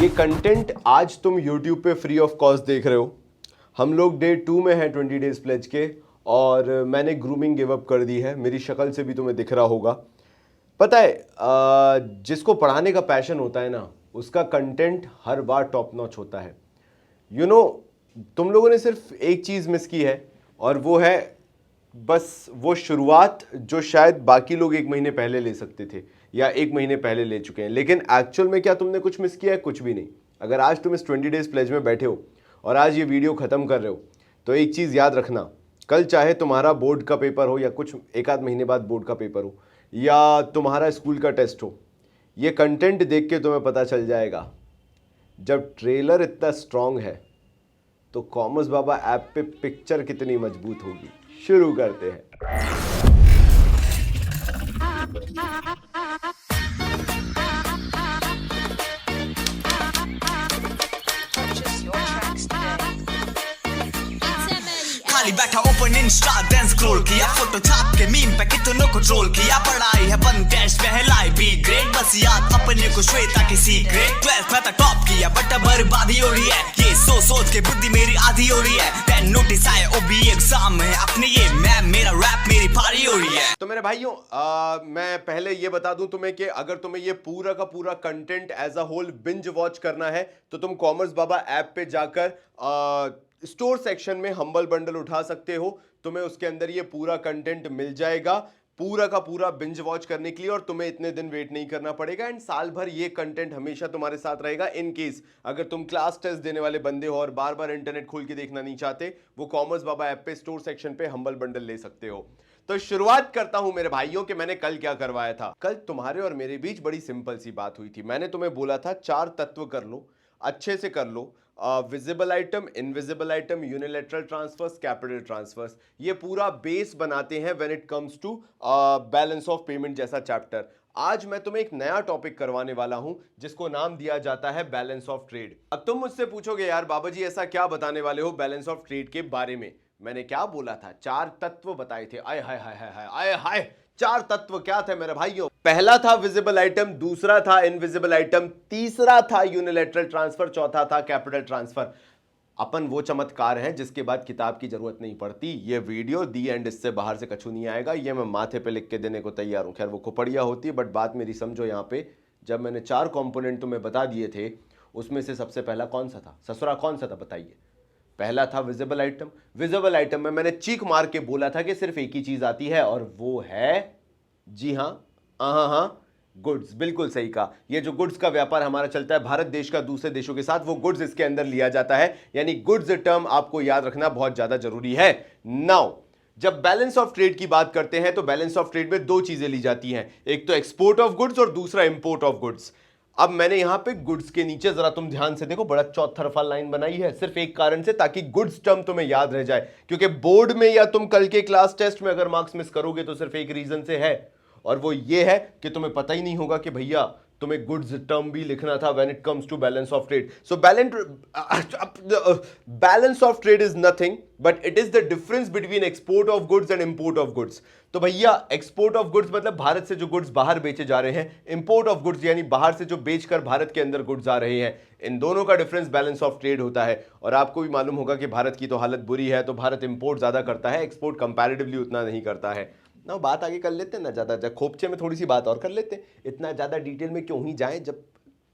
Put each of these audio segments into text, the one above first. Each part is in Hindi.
ये कंटेंट आज तुम YouTube पे फ्री ऑफ कॉस्ट देख रहे हो। हम लोग डे 2 में हैं 20 डेज प्लेज के, और मैंने ग्रूमिंग गिव अप कर दी है। मेरी शक्ल से भी तुम्हें दिख रहा होगा। पता है जिसको पढ़ाने का पैशन होता है ना, उसका कंटेंट हर बार टॉप नॉच होता है। तुम लोगों ने सिर्फ एक चीज़ मिस की है, और वो है बस वो शुरुआत जो शायद बाकी लोग 1 महीने पहले ले सकते थे या 1 महीने पहले ले चुके हैं। लेकिन एक्चुअल में क्या तुमने कुछ मिस किया है? कुछ भी नहीं। अगर आज तुम इस 20 डेज प्लेज में बैठे हो और आज ये वीडियो ख़त्म कर रहे हो, तो एक चीज़ याद रखना, कल चाहे तुम्हारा बोर्ड का पेपर हो या कुछ 1 आध महीने बाद बोर्ड का पेपर हो या तुम्हारा स्कूल का टेस्ट हो, ये कंटेंट देख के तुम्हें पता चल जाएगा जब ट्रेलर इतना स्ट्रांग है तो कॉमर्स बाबा ऐप पे पिक्चर कितनी मजबूत होगी। शुरू करते हैं। खाली बैठा ओपन इंस्टा देन स्क्रॉल किया, फोटो छाप के मीम पे कितनों को ट्रोल किया। पढ़ाई है बंद टेस्ट पहलाई बी ग्रेड, बस याद अपने को श्वेता की सीक्रेट। 12th में तो टॉप किया बट बर्बादी हो रही है, ये सोच के बुद्धि मेरी आधी हो रही है। देन नोटिस आए ओबी एग्जाम है अपने, ये मैम मेरा रैप मेरी भारी हो रही है। तो मेरे भाइयों, मैं पहले ये बता दूं तुम्हें कि अगर तुम्हें ये पूरा का पूरा content as a whole binge watch करना है तो तुम कॉमर्स बाबा ऐप पे जाकर स्टोर सेक्शन में हम्बल बंडल उठा सकते हो। तुम्हें उसके अंदर ये पूरा कंटेंट मिल जाएगा पूरा का पूरा बिंज वॉच करने के लिए, और तुम्हें इतने दिन वेट नहीं करना पड़ेगा। एंड साल भर ये कंटेंट हमेशा तुम्हारे साथ रहेगा। इन केस अगर तुम क्लास टेस्ट देने वाले बंदे हो और बार बार इंटरनेट खोल के देखना नहीं चाहते, वो कॉमर्स बाबा ऐप पे स्टोर सेक्शन पे हम्बल बंडल ले सकते हो। तो शुरुआत करता हूं मेरे भाइयों कि मैंने कल क्या करवाया था। कल तुम्हारे और मेरे बीच बड़ी सिंपल सी बात हुई थी। मैंने तुम्हें बोला था 4 तत्व कर लो, अच्छे से कर लो। Visible item, invisible item, unilateral transfers, capital transfers, ये पूरा बेस बनाते हैं when it comes to balance of payment जैसा चैप्टर। आज मैं तुम्हें एक नया टॉपिक करवाने वाला हूं जिसको नाम दिया जाता है बैलेंस ऑफ ट्रेड। अब तुम मुझसे पूछोगे यार बाबा जी ऐसा क्या बताने वाले हो बैलेंस ऑफ ट्रेड के बारे में? मैंने क्या बोला था? 4 तत्व बताए थे। आय हाय हाय हाय हाय हाय, 4 तत्व क्या थे मेरे भाइयों? पहला था विजिबल आइटम, दूसरा था इनविजिबल आइटम, तीसरा था यूनिलैटरल ट्रांसफर, चौथा था कैपिटल ट्रांसफर। अपन वो चमत्कार हैं जिसके बाद किताब की जरूरत नहीं पड़ती। ये वीडियो दी एंड इससे बाहर से कछु नहीं आएगा, ये मैं माथे पे लिख के देने को तैयार हूं। खैर वो खोपड़िया होती है, बट बात मेरी समझो। यहां पे जब मैंने 4 कंपोनेंट तुम्हें बता दिए थे, उसमें से सबसे पहला कौन सा था? ससुरा कौन सा था बताइए? पहला था विजिबल आइटम। विजिबल आइटम में मैंने चीख मार के बोला था कि सिर्फ एक ही चीज आती है, और वो है, जी हां, हाँ, गुड्स। बिल्कुल सही कहा। ये जो गुड्स का व्यापार हमारा चलता है भारत देश का दूसरे देशों के साथ, वो गुड्स इसके अंदर लिया जाता है। यानी गुड्स टर्म आपको याद रखना बहुत ज्यादा जरूरी है। नाउ जब बैलेंस ऑफ ट्रेड की बात करते हैं तो बैलेंस ऑफ ट्रेड में 2 चीजें ली जाती हैं, एक तो एक्सपोर्ट ऑफ गुड्स और दूसरा इंपोर्ट ऑफ गुड्स। अब मैंने यहां पे गुड्स के नीचे जरा तुम ध्यान से देखो, बड़ा चौतरफा लाइन बनाई है, सिर्फ एक कारण से, ताकि गुड्स टर्म तुम्हें याद रह जाए। क्योंकि बोर्ड में या तुम कल के क्लास टेस्ट में अगर मार्क्स मिस करोगे तो सिर्फ एक रीजन से है, और वो ये है कि तुम्हें पता ही नहीं होगा कि भैया तुम्हें गुड्स टर्म भी लिखना था when it comes to balance of trade. So balance of trade is nothing but it is the difference between export of goods and import of goods. तो भैया एक्सपोर्ट ऑफ गुड्स मतलब भारत से जो गुड्स बाहर बेचे जा रहे हैं, इंपोर्ट ऑफ गुड्स यानी बाहर से जो बेचकर भारत के अंदर गुड्स आ रहे हैं। इन दोनों का डिफरेंस बैलेंस ऑफ ट्रेड होता है। और आपको भी मालूम होगा कि भारत की तो हालत बुरी है, तो भारत इंपोर्ट ज्यादा करता है, एक्सपोर्ट कंपैरेटिवली उतना नहीं करता है ना। बात आगे कर लेते हैं ना, ज्यादा खोपचे में थोड़ी सी बात और कर लेते हैं। इतना ज्यादा डिटेल में क्यों ही जाएं, जब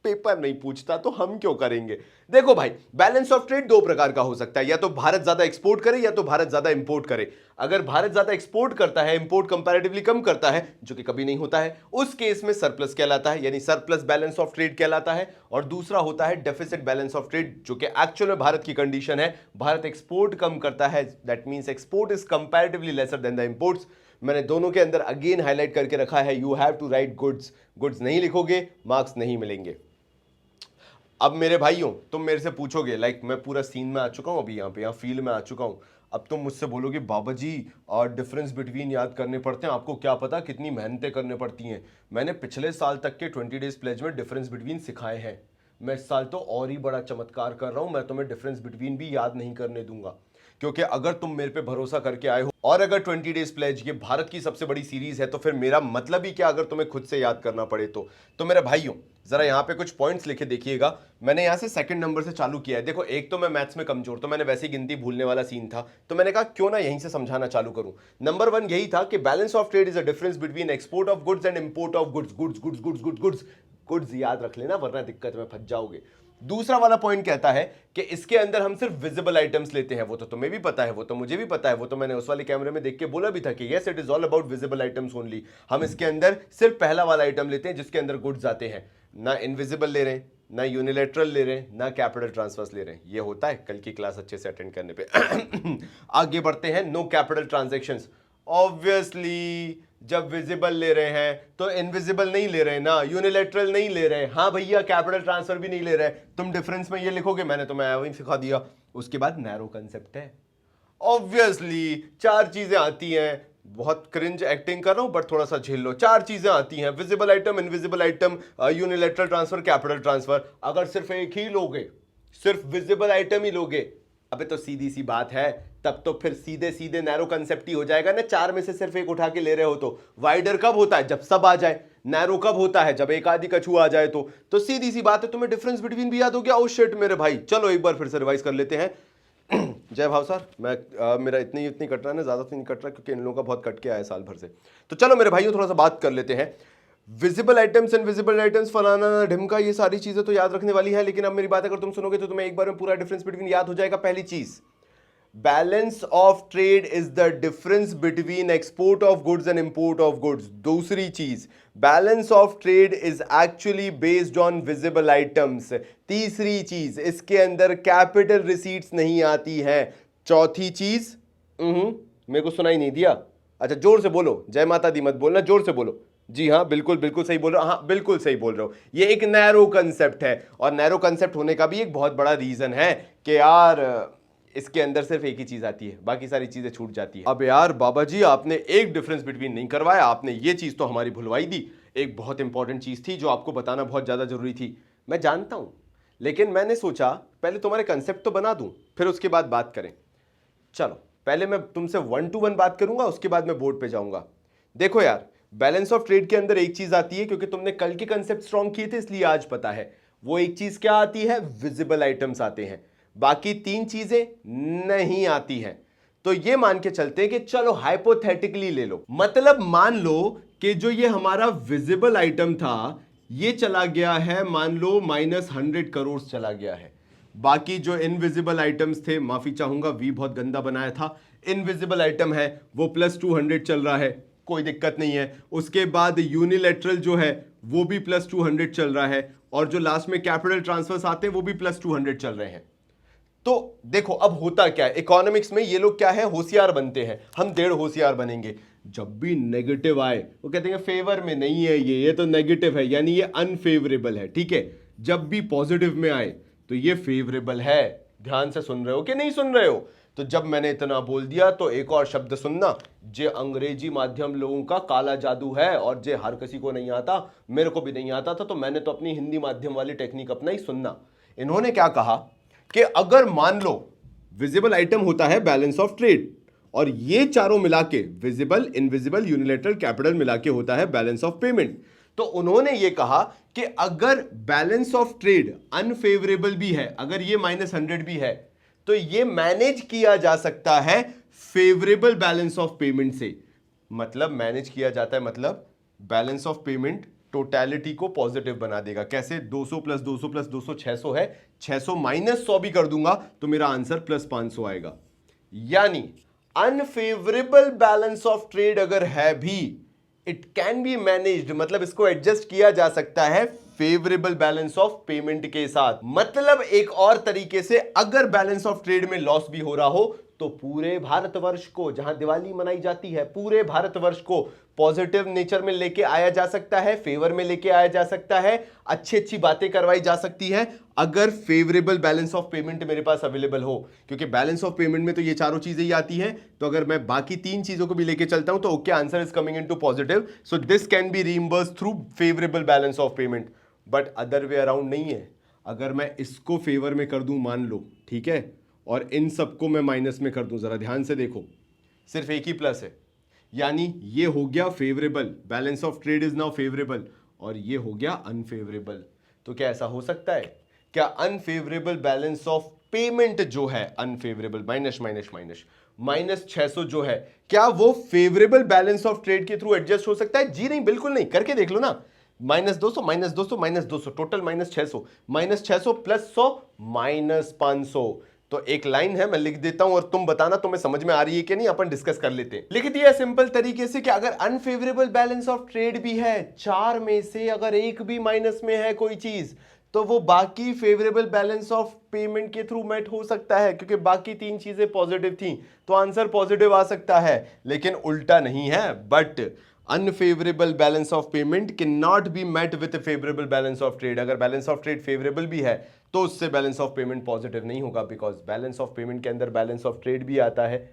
पेपर नहीं पूछता तो हम क्यों करेंगे। देखो भाई, बैलेंस ऑफ ट्रेड 2 प्रकार का हो सकता है, या तो भारत ज्यादा एक्सपोर्ट करे या तो भारत ज्यादा इंपोर्ट करे। अगर भारत ज्यादा एक्सपोर्ट करता है, इंपोर्ट कंपैरेटिवली कम करता है, जो कि कभी नहीं होता है, उस केस में सरप्लस कहलाता है, यानी सरप्लस बैलेंस ऑफ ट्रेड कहलाता है। और दूसरा होता है डेफिसिट बैलेंस ऑफ ट्रेड, जो कि एक्चुअल में भारत की कंडीशन है, भारत एक्सपोर्ट कम करता है, that means export is comparatively lesser than the imports. मैंने दोनों के अंदर अगेन हाईलाइट करके रखा है, you have to write goods. Goods नहीं लिखोगे मार्क्स नहीं मिलेंगे। अब मेरे भाइयों, तुम मेरे से पूछोगे, लाइक मैं पूरा सीन में आ चुका हूं, अभी यहाँ फील्ड में आ चुका हूं। अब तुम मुझसे बोलोगे बाबा जी और डिफरेंस बिटवीन याद करने पड़ते हैं, आपको क्या पता कितनी मेहनतें करने पड़ती हैं। मैंने पिछले साल तक के 20 डेज प्लेज में डिफरेंस बिटवीन सिखाए हैं। मैं इस साल तो और ही बड़ा चमत्कार कर रहा हूं, मैं तुम्हें डिफरेंस बिटवीन भी याद नहीं करने दूंगा। क्योंकि अगर तुम मेरे पे भरोसा करके आए हो और अगर 20 डेज प्लेज ये भारत की सबसे बड़ी सीरीज है तो फिर मेरा मतलब ही क्या अगर तुम्हें खुद से याद करना पड़े तो मेरे भाइयों जरा यहाँ पे कुछ पॉइंट्स लिखे देखिएगा। मैंने यहाँ से सेकंड नंबर से चालू किया है। देखो एक तो मैं मैथ्स में कमजोर, तो मैंने वैसे ही गिनती भूलने वाला सीन था, तो मैंने कहा क्यों ना यहीं से समझाना चालू करूं। नंबर 1 यही था कि balance of trade is a difference between export of goods and import of goods. Goods goods goods goods goods goods याद रख लेना वरना दिक्कत में फंस जाओगे। दूसरा वाला पॉइंट कहता है कि इसके अंदर हम सिर्फ विजिबल आइटम्स लेते हैं। वो तो तुम्हें भी पता है, वो तो मुझे भी पता है, वो तो मैंने उस वाले कैमरे में देख के बोला भी था कि yes it is all about visible items only. हम इसके अंदर सिर्फ पहला वाला आइटम लेते हैं जिसके अंदर गुड्स आते हैं, ना इनविजिबल ले रहे हैं, ना यूनिलेटरल ले रहे हैं, ना कैपिटल ट्रांसफर्स ले रहे हैं। ये होता है कल की क्लास अच्छे से अटेंड करने पे। आगे बढ़ते हैं। No capital transactions. ऑब्वियसली जब विजिबल ले रहे हैं तो इनविजिबल नहीं ले रहे ना, यूनिलेटरल नहीं ले रहे। हाँ भैया कैपिटल ट्रांसफर भी नहीं ले रहे। तुम डिफरेंस में ये लिखोगे, मैंने तुम्हें वही सिखा दिया। उसके बाद नैरो कंसेप्ट है। ऑब्वियसली 4 चीजें आती हैं। बहुत क्रिंज एक्टिंग कर रहा हूं बट थोड़ा सा झेल लो। 4 चीजें आती हैं, visible item, invisible item, unilateral transfer, capital transfer. अगर सिर्फ एक ही लोगे, सिर्फ विजिबल आइटम ही लोगे, अबे तो सीधी सी बात है, तब तो फिर सीधे सीधे नैरो कंसेप्ट ही हो जाएगा ना। 4 में से सिर्फ एक उठा के ले रहे हो तो वाइडर कब होता है? जब सब आ जाए। नैरो कब होता है? जब एक आदि कछुआ आ जाए। तो सीधी सी बात है। तुम्हें डिफरेंस बिटवीन भी याद हो गया? ओ शिट मेरे भाई, चलो एक बार फिर से रिवाइज कर लेते हैं। जय भाव सर। मेरा इतनी कट रहा है ना, ज्यादा तो नहीं कट रहा क्योंकि इन लोगों का बहुत कट के आया साल भर से। तो चलो मेरे भाइयों थोड़ा सा बात कर लेते हैं। विजिबल आइटम्स, इनविजिबल आइटम्स, फलाना ढिमका, ये सारी चीजें तो याद रखने वाली है, लेकिन अब मेरी बात अगर तुम सुनोगे तो तुम्हें एक बार में पूरा डिफरेंस बिटवीन याद हो जाएगा। पहली चीज, balance of trade is the difference between export of goods and import of goods. दूसरी चीज, balance of trade is actually based on visible items. तीसरी चीज, इसके अंदर कैपिटल रिसीट्स नहीं आती है। चौथी चीज, मेरे को सुनाई नहीं दिया। अच्छा जोर से बोलो, जय माता दी मत बोलना, जोर से बोलो। जी हाँ बिल्कुल बिल्कुल सही बोल रहे हो। हाँ बिल्कुल सही बोल रहे हो। ये एक नैरो कंसेप्ट है और नैरो कंसेप्ट होने का भी एक बहुत बड़ा रीजन है कि यार इसके अंदर सिर्फ एक ही चीज आती है, बाकी सारी चीजें छूट जाती है। अब यार बाबा जी आपने एक डिफरेंस बिटवीन नहीं करवाया, आपने ये चीज तो हमारी भुलवाई दी। एक बहुत इंपॉर्टेंट चीज थी जो आपको बताना बहुत ज्यादा जरूरी थी। मैं जानता हूं, लेकिन मैंने सोचा पहले तुम्हारे कंसेप्ट तो बना दूं, फिर उसके बाद बात करें। चलो पहले मैं तुमसे 1 to 1 बात करूंगा, उसके बाद मैं बोर्ड पे जाऊंगा। देखो यार, बैलेंस ऑफ ट्रेड के अंदर एक चीज आती है, क्योंकि तुमने कल के कंसेप्ट स्ट्रॉन्ग किए थे इसलिए आज पता है। वो एक चीज क्या आती है? विजिबल आइटम्स आते हैं। बाकी 3 चीजें नहीं आती हैं। तो ये मान के चलते हैं कि चलो हाइपोथेटिकली ले लो, मतलब मान लो कि जो ये हमारा विजिबल आइटम था ये चला गया है, मान लो -100 करोड़ चला गया है। बाकी जो इनविजिबल आइटम्स थे, माफी चाहूंगा वी बहुत गंदा बनाया था, इनविजिबल आइटम है वो +200 चल रहा है, कोई दिक्कत नहीं है। उसके बाद यूनिलेटरल जो है वो भी +200 चल रहा है, और जो लास्ट में कैपिटल ट्रांसफर्स आते हैं वो भी +200 चल रहे हैं। तो देखो अब होता क्या है, इकोनॉमिक्स में ये लोग क्या है, होशियार बनते हैं। हम 1.5 होशियार बनेंगे। जब भी नेगेटिव आए वो कहते हैं फेवर में नहीं है, ये तो नेगेटिव है, यानी ये अनफेवरेबल है। ठीक है, जब भी पॉजिटिव में आए तो ये फेवरेबल है। ध्यान से सुन रहे हो कि नहीं सुन रहे हो? तो जब मैंने इतना बोल दिया तो एक और शब्द सुनना, जे अंग्रेजी माध्यम लोगों का काला जादू है और जे हर किसी को नहीं आता, मेरे को भी नहीं आता था, तो मैंने तो अपनी हिंदी माध्यम वाली टेक्निक अपना ही सुनना। इन्होंने क्या कहा कि अगर मान लो विजिबल आइटम होता है बैलेंस ऑफ ट्रेड, और ये चारों मिला के विजिबल, इनविजिबल, यूनिलेटरल, कैपिटल मिला के होता है बैलेंस ऑफ पेमेंट। तो उन्होंने ये कहा कि अगर बैलेंस ऑफ ट्रेड अनफेवरेबल भी है, अगर ये -100 भी है, तो ये मैनेज किया जा सकता है फेवरेबल बैलेंस ऑफ पेमेंट से। मतलब मैनेज किया जाता है, मतलब बैलेंस ऑफ पेमेंट टोटलिटी को पॉजिटिव बना देगा। कैसे? 200 + 200 + 200 600 है, 600 -100 भी कर दूंगा तो मेरा आंसर +500 आएगा। यानी अनफेवरेबल बैलेंस ऑफ ट्रेड अगर है भी, इट कैन बी मैनेज्ड, मतलब इसको एडजस्ट किया जा सकता है फेवरेबल बैलेंस ऑफ पेमेंट के साथ। मतलब एक और तरीके से, अगर बैलेंस ऑफ ट्रेड में लॉस भी हो रहा हो तो पूरे भारतवर्ष को, जहां दिवाली मनाई जाती है, पूरे भारतवर्ष को पॉजिटिव नेचर में लेके आया जा सकता है, फेवर में लेके आया जा सकता है, अच्छी अच्छी बातें करवाई जा सकती है, अगर फेवरेबल बैलेंस ऑफ पेमेंट मेरे पास अवेलेबल हो। क्योंकि बैलेंस ऑफ पेमेंट में तो ये चारों चीजें ही आती हैं, तो अगर मैं बाकी 3 चीजों को भी लेके चलता हूं तो okay, answer is coming into positive, so this can be reimbursed through favourable balance of payment. But other way around नहीं है। अगर मैं इसको फेवर में कर दूं मान लो, ठीक है, और इन सबको मैं माइनस में कर दूं, जरा ध्यान से देखो, सिर्फ एक ही प्लस है, यानी ये हो गया favourable, balance of trade is now favourable, और ये हो गया अनफेवरेबल। तो क्या ऐसा हो सकता है, क्या अनफेवरेबल बैलेंस ऑफ पेमेंट जो है unfavourable minus minus minus minus 600 जो है, क्या वो फेवरेबल बैलेंस ऑफ ट्रेड के थ्रू एडजस्ट हो सकता है? जी नहीं, बिल्कुल नहीं, करके देख लो ना। -200 -200 -200 टोटल -600 -600 प्लस 100 -500। तो एक लाइन है, मैं लिख देता हूं और तुम बताना तुम्हें समझ में आ रही है कि नहीं, अपन डिस्कस कर लेते हैं। लिख दिया सिंपल तरीके से कि अगर अनफेवरेबल बैलेंस ऑफ ट्रेड भी है, चार में से अगर एक भी माइनस में है कोई चीज, तो वो बाकी फेवरेबल बैलेंस ऑफ पेमेंट के थ्रू मेट हो सकता है, क्योंकि बाकी तीन चीजें पॉजिटिव थी, तो आंसर पॉजिटिव आ सकता है। लेकिन उल्टा नहीं है, but unfavourable balance of payment can not be met with favourable balance of trade. अगर बैलेंस ऑफ ट्रेड फेवरेबल भी है तो उससे बैलेंस ऑफ पेमेंट पॉजिटिव नहीं होगा, बिकॉज बैलेंस ऑफ पेमेंट के अंदर बैलेंस ऑफ ट्रेड भी आता है,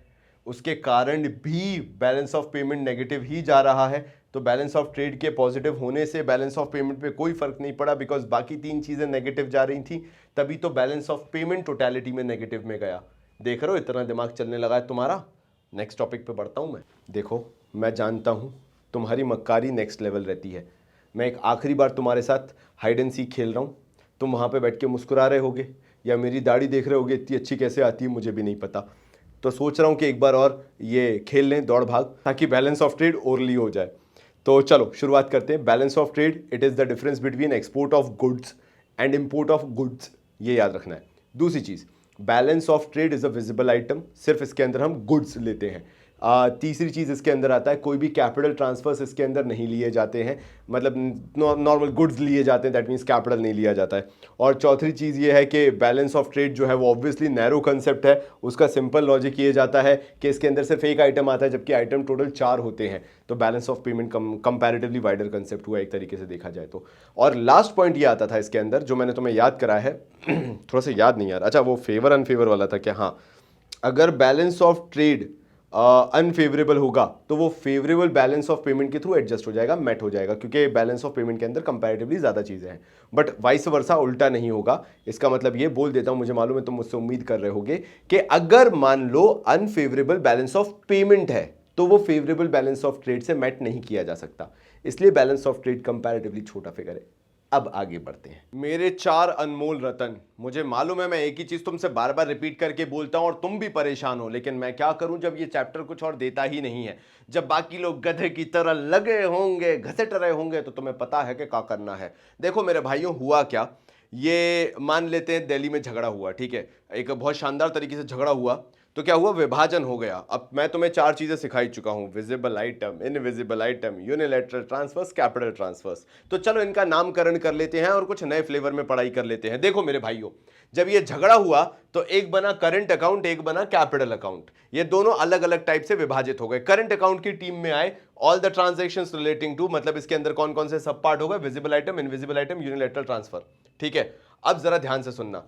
उसके कारण भी बैलेंस ऑफ पेमेंट नेगेटिव ही जा रहा है। तो बैलेंस ऑफ ट्रेड के पॉजिटिव होने से बैलेंस ऑफ पेमेंट पे कोई फर्क नहीं पड़ा, बिकॉज बाकी तीन चीजें नेगेटिव जा रही थी, तभी तो बैलेंस ऑफ पेमेंट टोटलिटी में नेगेटिव में गया। देख रहे हो इतना दिमाग चलने लगा है तुम्हारा। नेक्स्ट टॉपिक पे बढ़ता हूं मैं। देखो, मैं जानता हूं तुम्हारी मक्कारी नेक्स्ट लेवल रहती है। मैं एक आखिरी बार तुम्हारे साथ हाइड एंड सीक खेल रहा हूं, तुम वहां पे बैठ के मुस्कुरा रहे होगे या मेरी दाढ़ी देख रहे होगे, इतनी अच्छी कैसे आती है मुझे भी नहीं पता। तो सोच रहा हूं कि एक बार और ये खेल लें दौड़ भाग, ताकि बैलेंस ऑफ ट्रेड ओरली हो जाए। तो चलो शुरुआत करते हैं। Balance of trade, it is the difference between export of goods and import of goods, ये याद रखना है। दूसरी चीज, balance of trade is a visible item, सिर्फ इसके अंदर हम गुड्स लेते हैं। तीसरी चीज इसके अंदर आता है, कोई भी कैपिटल ट्रांसफर्स इसके अंदर नहीं लिए जाते हैं, मतलब नॉर्मल गुड्स लिए जाते हैं, दैट मीन्स कैपिटल नहीं लिया जाता है। और चौथी चीज ये है कि बैलेंस ऑफ ट्रेड जो है वो ऑब्वियसली नैरो कंसेप्ट है, उसका सिंपल लॉजिक ये जाता है कि इसके अंदर सिर्फ एक आइटम आता है, जबकि आइटम टोटल 4 होते हैं। तो balance of payment comparatively wider concept हुआ एक तरीके से देखा जाए तो। और लास्ट पॉइंट ये आता था इसके अंदर, जो मैंने तुम्हें याद करा है थोड़ा सा याद नहीं यार, अच्छा वो फेवर अनफेवर वाला था क्या? हाँ, अगर बैलेंस ऑफ ट्रेड अनफेवरेबल होगा तो वो फेवरेबल बैलेंस ऑफ पेमेंट के थ्रू एडजस्ट हो जाएगा, मेट हो जाएगा, क्योंकि बैलेंस ऑफ पेमेंट के अंदर कंपैरेटिवली ज्यादा चीजें हैं। बट वाइस वर्सा उल्टा नहीं होगा। इसका मतलब ये बोल देता हूं, मुझे मालूम है तुम मुझसे उम्मीद कर रहे होगे कि अगर मान लो अनफेवरेबल बैलेंस ऑफ पेमेंट है तो वो फेवरेबल बैलेंस ऑफ ट्रेड से मेट नहीं किया जा सकता, इसलिए बैलेंस ऑफ ट्रेड कंपैरेटिवली छोटा फिगर है। अब आगे बढ़ते हैं। मेरे 4 अनमोल रतन, मुझे मालूम है मैं एक ही चीज तुमसे बार बार रिपीट करके बोलता हूं और तुम भी परेशान हो, लेकिन मैं क्या करूं जब ये चैप्टर कुछ और देता ही नहीं है। जब बाकी लोग गधे की तरह लगे होंगे, घसट रहे होंगे, तो तुम्हें पता है कि क्या करना है। देखो मेरे भाइयों, हुआ क्या, ये मान लेते हैं दिल्ली में झगड़ा हुआ, ठीक है, एक बहुत शानदार तरीके से झगड़ा हुआ, तो क्या हुआ, विभाजन हो गया। अब मैं तुम्हें 4 चीजें सिखाई चुका हूं, visible item, invisible item, unilateral transfers, capital transfers. तो चलो इनका नामकरण कर लेते हैं और कुछ नए फ्लेवर में पढ़ाई कर लेते हैं। देखो मेरे भाइयों, जब ये झगड़ा हुआ तो एक बना करंट अकाउंट, एक बना कैपिटल अकाउंट। ये दोनों अलग अलग टाइप से विभाजित हो गए। करंट अकाउंट की टीम में आए all the transactions relating to, मतलब इसके अंदर कौन कौन से सब पार्ट हो गए, visible item, invisible item, unilateral transfer, ठीक है। अब जरा ध्यान से सुनना,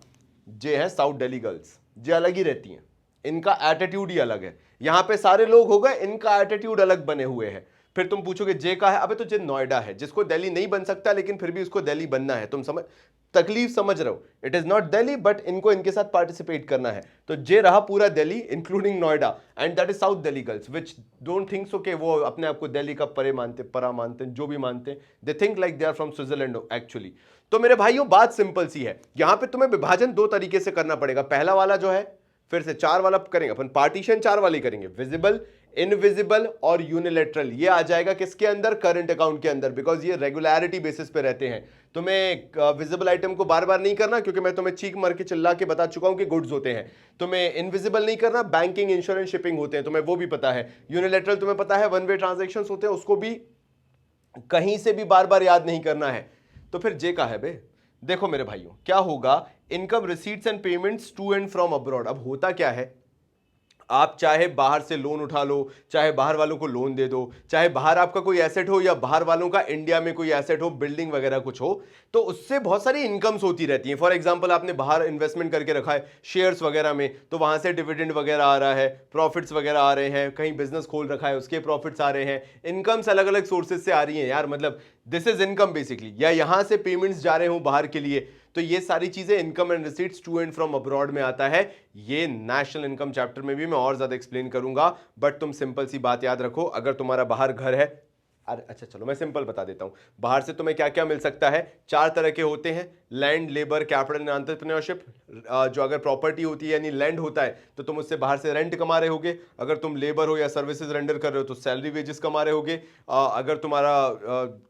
जे है साउथ दिल्ली गर्ल्स, जे अलग ही रहती हैं, इनका एटीट्यूड ही अलग है। यहां पे सारे लोग हो गए, इनका एटीट्यूड अलग बने हुए हैं। फिर तुम पूछोगे जे का है, अबे तो जे नोएडा है, जिसको दिल्ली नहीं बन सकता लेकिन फिर भी उसको दिल्ली बनना है। तुम समझ, तकलीफ समझ रहे हो, it is not Delhi but इनको इनके साथ पार्टिसिपेट करना है। तो जे रहा पूरा Delhi including Noida, and that is south Delhi girls, which don't think so के वो अपने आप को दिल्ली का परे मानते, परा मानते, जो भी मानते, they think like they are from Switzerland actually. तो मेरे भाइयों बात सिंपल सी है, यहां पे तुम्हें विभाजन 2 तरीके से करना पड़ेगा। पहला वाला जो है, फिर से 4 वाला करेंगे अपन, पार्टीशन 4 वाले करेंगे, विजिबल, इनविजिबल और यूनिलैटरल। ये आ जाएगा किसके अंदर, करंट अकाउंट के अंदर, बिकॉज ये रेगुलरिटी बेसिस पे रहते हैं। तुम्हें विजिबल आइटम को बार बार नहीं करना, क्योंकि मैं तुम्हें चीख मार के चिल्ला के बता चुका हूं कि गुड्स होते हैं। तुम्हें इनविजिबल नहीं करना, बैंकिंग, इंश्योरेंस, शिपिंग होते हैं, तुम्हें वो भी पता है। यूनिलैटरल तुम्हें पता है, वन वे ट्रांजेक्शन होते हैं, उसको भी कहीं से भी बार बार याद नहीं करना है। तो फिर जे का है बे। देखो मेरे भाइयों, क्या होगा, income receipts and payments to and from abroad. अब होता क्या है, आप चाहे बाहर से लोन उठा लो, चाहे बाहर वालों को लोन दे दो, चाहे बाहर आपका कोई एसेट हो या बाहर वालों का इंडिया में कोई एसेट हो, बिल्डिंग वगैरह कुछ हो, तो उससे बहुत सारी इनकम्स होती रहती हैं। फॉर एग्जांपल आपने बाहर इन्वेस्टमेंट करके रखा है शेयर्स वगैरह में, तो वहां से डिविडेंड वगैरह आ रहा है, प्रॉफिट्स वगैरह आ रहे हैं, कहीं बिजनेस खोल रखा है उसके प्रॉफिट्स आ रहे हैं, इनकम्स अलग अलग सोर्सेज से आ रही हैं यार, मतलब दिस इज इनकम बेसिकली। या यहां से पेमेंट्स जा रहे हो बाहर के लिए, तो ये सारी चीजें income and receipts to and from abroad में आता है। ये नेशनल इनकम चैप्टर में भी मैं और ज्यादा एक्सप्लेन करूंगा, बट तुम सिंपल सी बात याद रखो, अगर तुम्हारा बाहर घर है, अरे अच्छा चलो मैं सिंपल बता देता हूं, बाहर से तुम्हें क्या क्या मिल सकता है। 4 तरह के होते हैं, land, labour, capital and entrepreneurship. जो अगर प्रॉपर्टी होती है यानी लैंड होता है तो तुम उससे बाहर से रेंट कमा रहे होगे, अगर तुम लेबर हो या सर्विसेज रेंडर कर रहे हो तो सैलरी वेजेस कमा रहे होगे, अगर तुम्हारा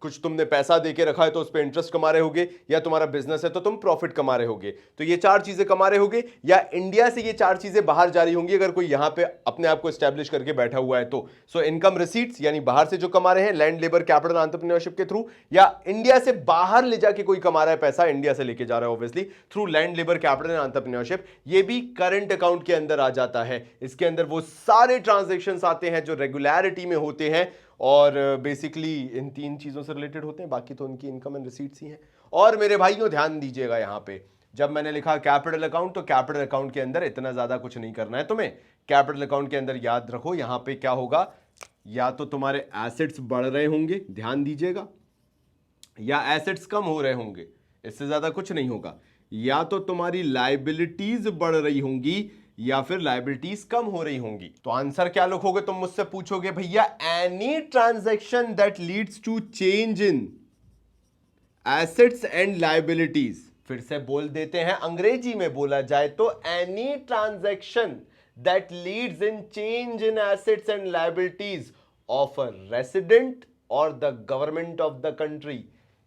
कुछ तुमने पैसा दे के रखा है तो उस पर इंटरेस्ट कमा रहे होगे, या तुम्हारा बिजनेस है तो तुम प्रॉफिट कमा रहे होगे। तो ये 4 चीजें कमा रहे होगे, या इंडिया से ये 4 चीजें बाहर जा रही होंगी अगर कोई यहां पे अपने आप को एस्टेब्लिश करके बैठा हुआ है तो। सो इनकम रिसीट्स यानी बाहर से जो कमा रहे हैं लैंड, लेबर, कैपिटल, एंटरप्रेन्योरशिप के थ्रू, या इंडिया से बाहर ले जाके कोई कमा रहा है पैसा, इंडिया से लेके जा रहा है obviously through land, labour, capital and entrepreneurship, ये भी करंट अकाउंट के अंदर आ जाता है। इसके अंदर वो सारे ट्रांजैक्शंस आते हैं जो रेगुलरिटी में होते हैं और बेसिकली इन 3 चीजों से रिलेटेड होते हैं, बाकी तो उनकी इनकम एंड रिसीट्स ही हैं। और मेरे भाइयों ध्यान दीजिएगा, यहां पे जब मैंने लिखा कैपिटल अकाउंट, तो कैपिटल अकाउंट के अंदर इतना ज्यादा कुछ नहीं करना है तुम्हें। कैपिटल अकाउंट के अंदर याद रखो यहां पे क्या होगा, या तो तुम्हारे एसेट्स बढ़ रहे होंगे, ध्यान दीजिएगा, या एसेट्स कम हो रहे होंगे, इससे ज्यादा कुछ नहीं होगा, या तो तुम्हारी लायबिलिटीज बढ़ रही होंगी या फिर लायबिलिटीज कम हो रही होंगी। तो आंसर क्या लिखोगे, तुम मुझसे पूछोगे भैया any transaction that leads to change in assets and liabilities. फिर से बोल देते हैं, अंग्रेजी में बोला जाए तो any transaction that leads in change in assets and liabilities of a resident और the government of the country.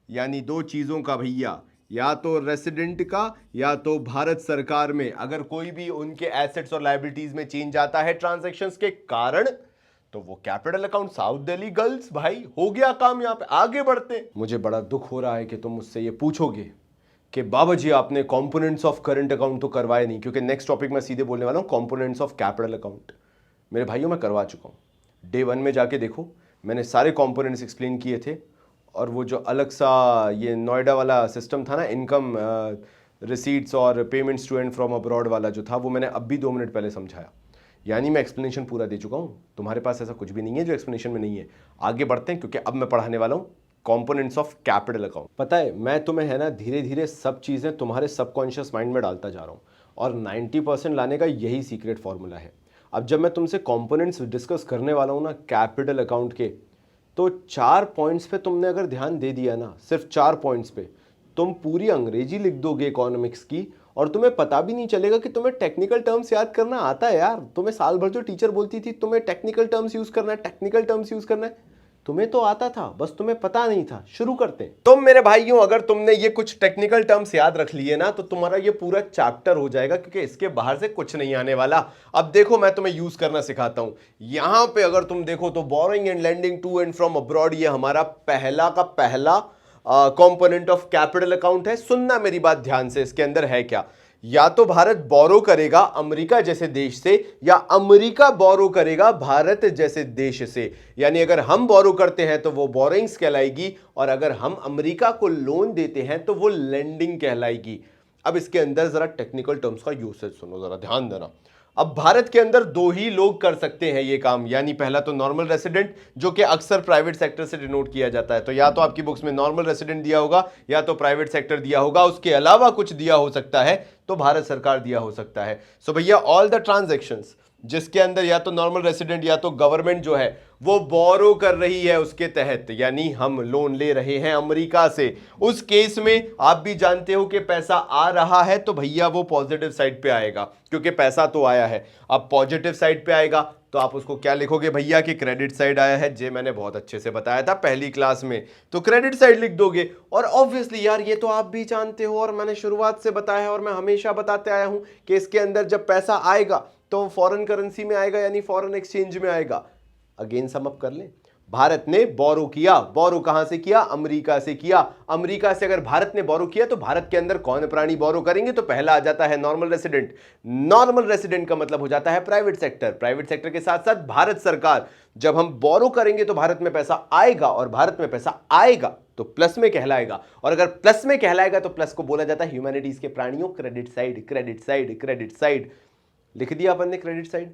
यानी 2 चीजों का भैया, या तो रेसिडेंट का या तो भारत सरकार में अगर कोई भी उनके एसेट्स और लायबिलिटीज में चेंज आता है ट्रांजैक्शंस के कारण, तो वो capital account south Delhi girls भाई हो गया काम। यहां पे आगे बढ़ते हैं। मुझे बड़ा दुख हो रहा है कि तुम मुझसे ये पूछोगे कि बाबा जी आपने कंपोनेंट्स ऑफ करंट अकाउंट तो करवाए नहीं, क्योंकि नेक्स्ट टॉपिक मैं सीधे बोलने वाला हूं कंपोनेंट्स ऑफ कैपिटल अकाउंट। मेरे भाइयों मैं करवा चुका हूं, डे 1 में जाके देखो, मैंने सारे कंपोनेंट्स एक्सप्लेन किए थे। और वो जो अलग सा ये नोएडा वाला सिस्टम था ना, इनकम रिसीट्स और payments to and from abroad वाला जो था, वो मैंने अब भी 2 मिनट पहले समझाया। यानी मैं एक्सप्लेनेशन पूरा दे चुका हूँ, तुम्हारे पास ऐसा कुछ भी नहीं है जो एक्सप्लेनेशन में नहीं है। आगे बढ़ते हैं क्योंकि अब मैं पढ़ाने वाला हूँ कंपोनेंट्स ऑफ कैपिटल अकाउंट। पता है मैं तुम्हें है ना धीरे धीरे सब चीज़ें तुम्हारे सबकॉन्शियस माइंड में डालता जा रहा हूँ, और 90% लाने का यही सीक्रेट फॉर्मूला है। अब जब मैं तुमसे कंपोनेंट्स डिस्कस करने वाला हूँ ना कैपिटल अकाउंट के, तो 4 पॉइंट्स पे तुमने अगर ध्यान दे दिया ना, सिर्फ 4 पॉइंट्स पे तुम पूरी अंग्रेजी लिख दोगे इकोनॉमिक्स की, और तुम्हें पता भी नहीं चलेगा कि तुम्हें टेक्निकल टर्म्स याद करना आता है। यार तुम्हें साल भर जो टीचर बोलती थी तुम्हें टेक्निकल टर्म्स यूज करना है, टेक्निकल टर्म्स यूज करना है, तुम्हें तो आता था, बस तुम्हें पता नहीं था। शुरू करते हैं। तुम मेरे भाइयों अगर तुमने ये कुछ टेक्निकल टर्म्स याद रख लिए ना, तो तुम्हारा ये पूरा चैप्टर हो जाएगा, क्योंकि इसके बाहर से कुछ नहीं आने वाला। अब देखो मैं तुम्हें यूज करना सिखाता हूं। यहां पे अगर तुम देखो तो borrowing and lending to and from abroad, ये हमारा पहला का पहला कंपोनेंट ऑफ कैपिटल अकाउंट है। सुनना मेरी बात ध्यान से, इसके अंदर है क्या, या तो भारत बोरो करेगा अमेरिका जैसे देश से, या अमेरिका बोरो करेगा भारत जैसे देश से। यानी अगर हम बोरो करते हैं तो वो बोरोइंग्स कहलाएगी, और अगर हम अमेरिका को लोन देते हैं तो वो लेंडिंग कहलाएगी। अब इसके अंदर जरा टेक्निकल टर्म्स का यूसेज सुनो, जरा ध्यान देना। अब भारत के अंदर 2 ही लोग कर सकते हैं ये काम, यानी पहला तो नॉर्मल रेसिडेंट, जो कि अक्सर प्राइवेट सेक्टर से डिनोट किया जाता है। तो या तो आपकी बुक्स में नॉर्मल रेसिडेंट दिया होगा, या तो प्राइवेट सेक्टर दिया होगा, उसके अलावा कुछ दिया हो सकता है तो भारत सरकार दिया हो सकता है। सो भैया ऑल द ट्रांजैक्शंस जिसके अंदर या तो नॉर्मल रेसिडेंट या तो गवर्नमेंट जो है वो बोरो कर रही है उसके तहत, यानी हम लोन ले रहे हैं अमेरिका से, उस केस में आप भी जानते हो कि पैसा आ रहा है तो भैया वो पॉजिटिव साइड पे आएगा, क्योंकि पैसा तो आया है। अब पॉजिटिव साइड पे आएगा तो आप उसको क्या लिखोगे भैया कि क्रेडिट साइड आया है। जे मैंने बहुत अच्छे से बताया था पहली क्लास में, तो क्रेडिट साइड लिख दोगे। और ऑब्वियसली यार ये तो आप भी जानते हो और मैंने शुरुआत से बताया है और मैं हमेशा बताते आया हूं कि इसके अंदर जब पैसा आएगा तो फॉरेन करेंसी में आएगा, यानी फॉरेन एक्सचेंज में आएगा। अगेन सम अप कर लें, भारत ने बोरो किया, बोरो कहां से किया, अमेरिका से किया। अमेरिका से अगर भारत ने बोरो किया तो भारत के अंदर कौन प्राणी बोरो करेंगे, तो पहला आ जाता है नॉर्मल रेसिडेंट। नॉर्मल रेसिडेंट का मतलब हो जाता है प्राइवेट सेक्टर, प्राइवेट सेक्टर के साथ साथ भारत सरकार। जब हम बोरो करेंगे तो भारत में पैसा आएगा, और भारत में पैसा आएगा तो प्लस में कहलाएगा, और अगर प्लस में कहलाएगा तो प्लस को बोला जाता है ह्यूमैनिटीज के प्राणियों credit side, credit side, credit side. लिख दिया अपन ने क्रेडिट साइड।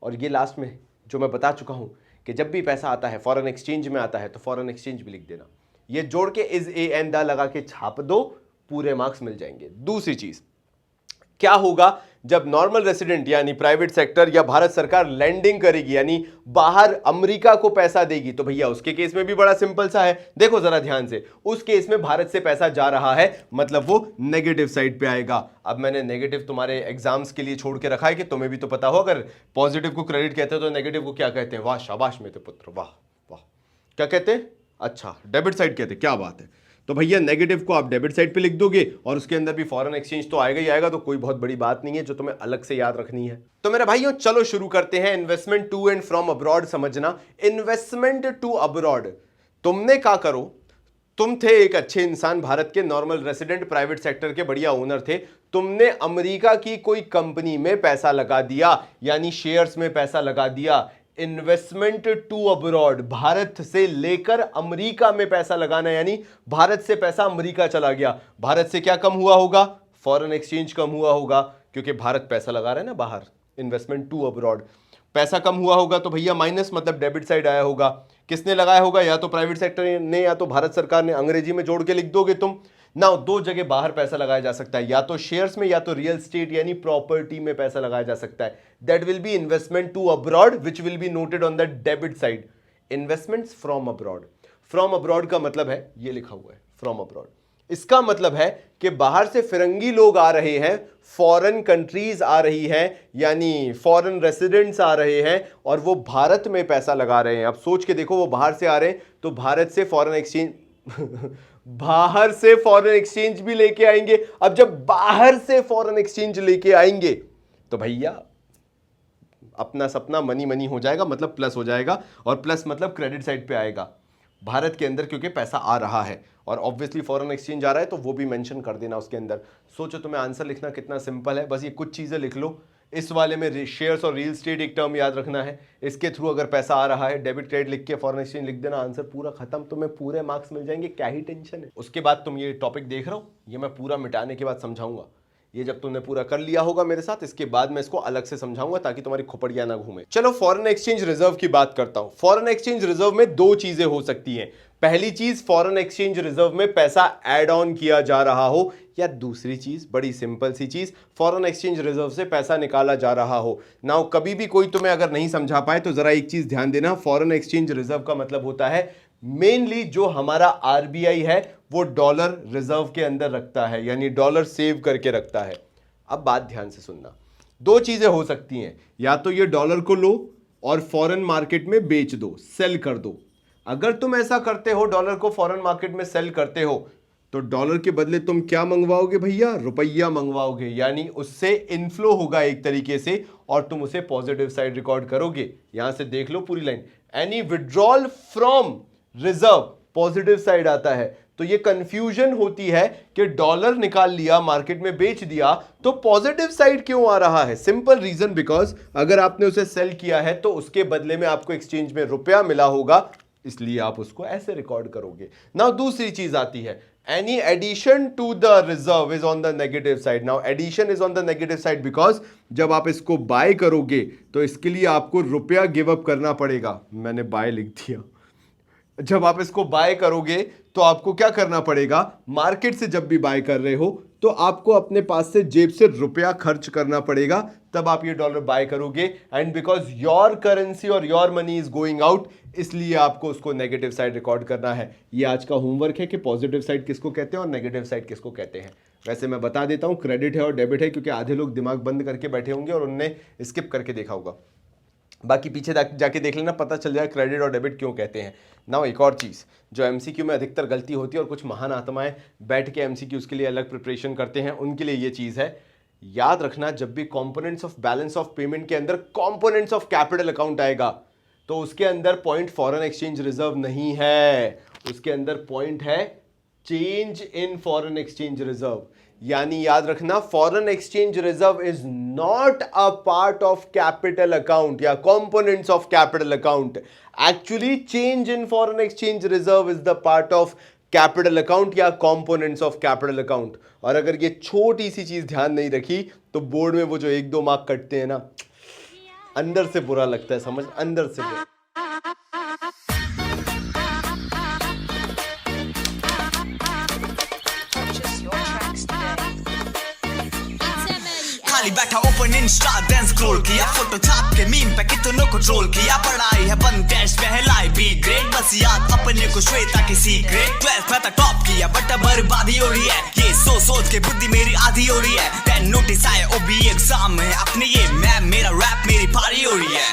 और ये लास्ट में जो मैं बता चुका हूं कि जब भी पैसा आता है फॉरेन एक्सचेंज में आता है तो फॉरेन एक्सचेंज भी लिख देना। ये जोड़ के इज ए एन दा लगा के छाप दो, पूरे मार्क्स मिल जाएंगे। दूसरी चीज, क्या होगा जब नॉर्मल रेसिडेंट यानी प्राइवेट सेक्टर या भारत सरकार लैंडिंग करेगी यानी बाहर अमेरिका को पैसा देगी, तो भैया उसके केस में भी बड़ा सिंपल सा है। देखो जरा ध्यान से, उस केस में भारत से पैसा जा रहा है, मतलब वो नेगेटिव साइड पे आएगा। अब मैंने नेगेटिव तुम्हारे एग्जाम्स के लिए छोड़ के रखा है कि तुम्हें भी तो पता हो, अगर पॉजिटिव को क्रेडिट कहते हो तो नेगेटिव को क्या कहते हैं? वाह शाबाश मेरे पुत्र, वाह वाह। क्या कहते हैं? अच्छा, डेबिट साइड कहते हैं, क्या बात है। तो भैया नेगेटिव को आप डेबिट साइड पे लिख दोगे और उसके अंदर भी फॉरेन एक्सचेंज तो आएगा ही आएगा, तो कोई बहुत बड़ी बात नहीं है जो तुम्हें अलग से याद रखनी है। तो मेरे भाइयों चलो शुरू करते हैं। Investment to and from abroad समझना। इन्वेस्टमेंट टू अब्रॉड, तुमने क्या करो, तुम थे एक अच्छे इंसान, भारत के नॉर्मल रेसिडेंट, प्राइवेट सेक्टर के बढ़िया ओनर थे, तुमने अमेरिका की कोई कंपनी में पैसा लगा दिया यानी शेयर्स में पैसा लगा दिया। इन्वेस्टमेंट टू अब्रॉड, भारत से लेकर अमेरिका में पैसा लगाना, यानी भारत से पैसा अमेरिका चला गया। भारत से क्या कम हुआ होगा? फॉरेन एक्सचेंज कम हुआ होगा, क्योंकि भारत पैसा लगा रहा है ना बाहर। इन्वेस्टमेंट टू अब्रॉड, पैसा कम हुआ होगा तो भैया माइनस, मतलब डेबिट साइड आया होगा। किसने लगाया होगा? या तो प्राइवेट सेक्टर ने या तो भारत सरकार ने। अंग्रेजी में जोड़ के लिख दोगे तुम ना। दो जगह बाहर पैसा लगाया जा सकता है, या तो शेयर्स में या तो रियल स्टेट यानी प्रॉपर्टी में पैसा लगाया जा सकता है। That will be investment to abroad which will be noted on the debit side. Investments from abroad, from abroad का मतलब है ये लिखा हुआ है फ्रॉम अब्रॉड। इसका मतलब है कि बाहर से फिरंगी लोग आ रहे हैं, फॉरेन कंट्रीज आ रही हैं, यानी फॉरेन रेसिडेंट्स आ रहे हैं और वो भारत में पैसा लगा रहे हैं। अब सोच के देखो, वो बाहर से आ रहे हैं तो भारत से फॉरेन एक्सचेंज बाहर से फॉरेन एक्सचेंज भी लेके आएंगे। अब जब बाहर से फॉरेन एक्सचेंज लेके आएंगे तो भैया अपना सपना मनी मनी हो जाएगा, मतलब प्लस हो जाएगा, और प्लस मतलब क्रेडिट साइड पे आएगा भारत के अंदर, क्योंकि पैसा आ रहा है और ऑब्वियसली फॉरेन एक्सचेंज आ रहा है तो वो भी मेंशन कर देना उसके अंदर। सोचो तुम्हें आंसर लिखना कितना सिंपल है, बस ये कुछ चीजें लिख लो। इस वाले में शेयर्स और रियल स्टेट एक टर्म याद रखना है, इसके थ्रू अगर पैसा आ रहा है, डेबिट क्रेडिट लिख के फॉरेन एक्सचेंज लिख देना, आंसर पूरा खत्म, तुम्हें पूरे मार्क्स मिल जाएंगे, क्या ही टेंशन है। उसके बाद तुम ये टॉपिक देख रहे हो, ये मैं पूरा मिटाने के बाद समझाऊंगा। ये जब तुमने पूरा कर लिया होगा मेरे साथ, इसके बाद मैं इसको अलग से समझाऊंगा ताकि तुम्हारी खोपड़ियां ना घूमे। चलो फॉरेन एक्सचेंज रिजर्व की बात करता हूं। फॉरेन एक्सचेंज रिजर्व में दो चीजें हो सकती हैं। पहली चीज, फॉरेन एक्सचेंज रिजर्व में पैसा ऐड ऑन किया जा रहा हो, या दूसरी चीज, बड़ी सिंपल सी चीज, फॉरेन एक्सचेंज रिजर्व से पैसा निकाला जा रहा हो। नाउ कभी भी कोई तुम्हें अगर नहीं समझा पाए तो जरा एक चीज ध्यान देना, फॉरेन एक्सचेंज रिजर्व का मतलब होता है मेनली जो हमारा आरबीआई है वो डॉलर रिजर्व के अंदर रखता है, यानी डॉलर सेव करके रखता है। अब बात ध्यान से सुनना, दो चीजें हो सकती हैं, या तो ये डॉलर को लो और फॉरेन मार्केट में बेच दो, सेल कर दो। अगर तुम ऐसा करते हो, डॉलर को फॉरेन मार्केट में सेल करते हो, तो डॉलर के बदले तुम क्या मंगवाओगे भैया? रुपया मंगवाओगे, यानी उससे इनफ्लो होगा एक तरीके से और तुम उसे पॉजिटिव साइड रिकॉर्ड करोगे। यहां से देख लो पूरी line, any withdrawal from reserve positive side आता है। तो ये कंफ्यूजन होती है कि डॉलर निकाल लिया, मार्केट में बेच दिया, तो पॉजिटिव साइड क्यों आ रहा है? सिंपल रीजन, बिकॉज अगर आपने उसे सेल किया है तो उसके बदले में आपको एक्सचेंज में रुपया मिला होगा, इसलिए आप उसको ऐसे रिकॉर्ड करोगे। नाउ दूसरी चीज आती है, any addition to the reserve is on the negative side. Now addition is on the negative side because जब आप इसको बाय करोगे तो इसके लिए आपको रुपया गिव अप करना पड़ेगा। मैंने बाय लिख दिया। जब आप इसको बाय करोगे तो आपको क्या करना पड़ेगा? मार्केट से जब भी बाय कर रहे हो तो आपको अपने पास से जेब से रुपया खर्च करना पड़ेगा, तब आप ये डॉलर बाय करोगे। एंड बिकॉज योर करेंसी और your money is going out, इसलिए आपको उसको नेगेटिव साइड रिकॉर्ड करना है। ये आज का होमवर्क है कि पॉजिटिव साइड किसको कहते हैं और नेगेटिव साइड किसको कहते हैं। वैसे मैं बता देता हूं, क्रेडिट है और डेबिट है, क्योंकि आधे लोग दिमाग बंद करके बैठे होंगे और उनने स्किप करके देखा होगा। बाकी पीछे जाके देख लेना, पता चल जाए क्रेडिट और डेबिट क्यों कहते हैं। ना एक और चीज़ जो एमसीक्यू में अधिकतर गलती होती है और कुछ महान आत्माएं बैठ के एमसीक्यूज के लिए अलग प्रिपरेशन करते हैं, उनके लिए ये चीज़ है, याद रखना जब भी components of balance of payment के अंदर कंपोनेंट्स ऑफ कैपिटल अकाउंट आएगा तो उसके अंदर पॉइंट फॉरेन एक्सचेंज रिजर्व नहीं है, उसके अंदर पॉइंट है change in foreign exchange reserve. यानी याद रखना, foreign exchange reserve is not a part of capital account या components of capital account. Actually change in foreign exchange reserve is the part of capital account या कंपोनेंट्स ऑफ कैपिटल अकाउंट। और अगर ये छोटी सी चीज ध्यान नहीं रखी तो बोर्ड में वो जो 1-2 मार्क कटते हैं ना, अंदर से बुरा लगता है, समझ, अंदर से बुरा। Purchase your track खाली बैठा ओपन इंस्टा देन स्क्रॉल किया, फोटो छाप के मीम पे कितनों को ट्रोल किया, पढ़ाई है बंद टेस्ट में है लाई बी ग्रेड, बस याद अपने को श्वेता की सीक्रेट। 12th में तो टॉप किया बट अब बर्बादी हो रही है, ये सोच के बुद्धि मेरी आधी हो रही है, देन नोटिस आया ओबी एग्जाम है अपने ये मैम, मेरा रैप मेरी पारी हो रही है।